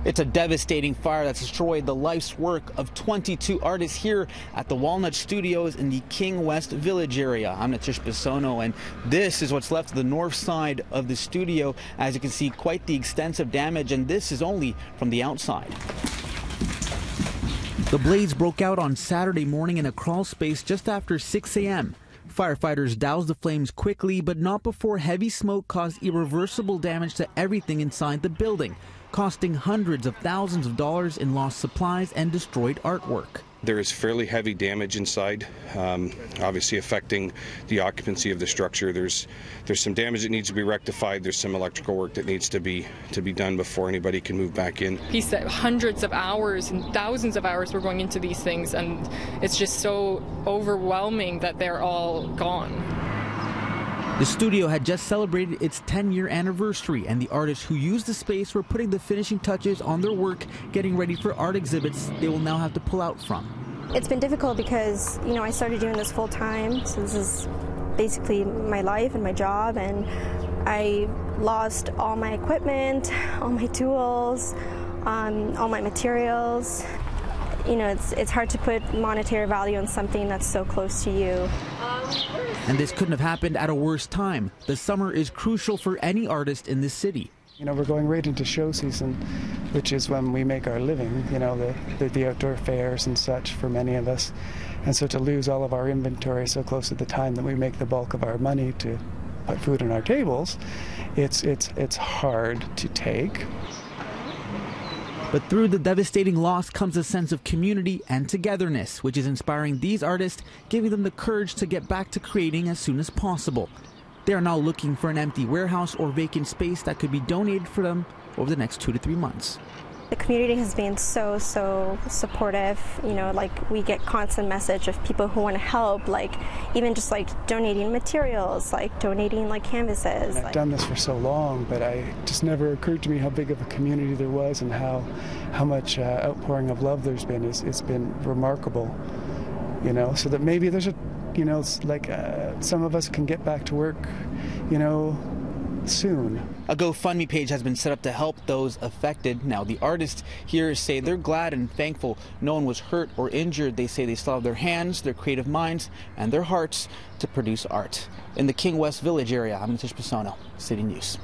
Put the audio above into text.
It's a devastating fire that's destroyed the life's work of 22 artists here at the Walnut Studios in the King West Village area. I'm Nitish Bissonauth, and this is what's left of the north side of the studio. As you can see, quite the extensive damage, and this is only from the outside. The blaze broke out on Saturday morning in a crawl space just after 6 a.m. Firefighters doused the flames quickly, but not before heavy smoke caused irreversible damage to everything inside the building, costing hundreds of thousands of dollars in lost supplies and destroyed artwork. There is fairly heavy damage inside, obviously affecting the occupancy of the structure. There's some damage that needs to be rectified. There's some electrical work that needs to be done before anybody can move back in. He said hundreds of hours and thousands of hours were going into these things, and it's just so overwhelming that they're all gone. The studio had just celebrated its 10-year anniversary, and the artists who used the space were putting the finishing touches on their work, getting ready for art exhibits they will now have to pull out from. It's been difficult because, I started doing this full time, so this is basically my life and my job, and I lost all my equipment, all my tools, all my materials. It's hard to put monetary value on something that's so close to you. And this couldn't have happened at a worse time. The summer is crucial for any artist in this city. We're going right into show season, which is when we make our living, the outdoor fairs and such for many of us. And so to lose all of our inventory so close to the time that we make the bulk of our money to put food on our tables, it's hard to take. But through the devastating loss comes a sense of community and togetherness, which is inspiring these artists, giving them the courage to get back to creating as soon as possible. They are now looking for an empty warehouse or vacant space that could be donated for them over the next 2 to 3 months. The community has been so supportive. We get constant message of people who want to help, even just donating materials, donating canvases. I've done this for so long, but it just never occurred to me how big of a community there was and how much outpouring of love there's been. It's been remarkable, so that maybe there's some of us can get back to work, soon. A GoFundMe page has been set up to help those affected. Now, the artists here say they're glad and thankful no one was hurt or injured. They say they still have their hands, their creative minds, and their hearts to produce art. In the King West Village area, I'm Nitish Bissonauth, City News.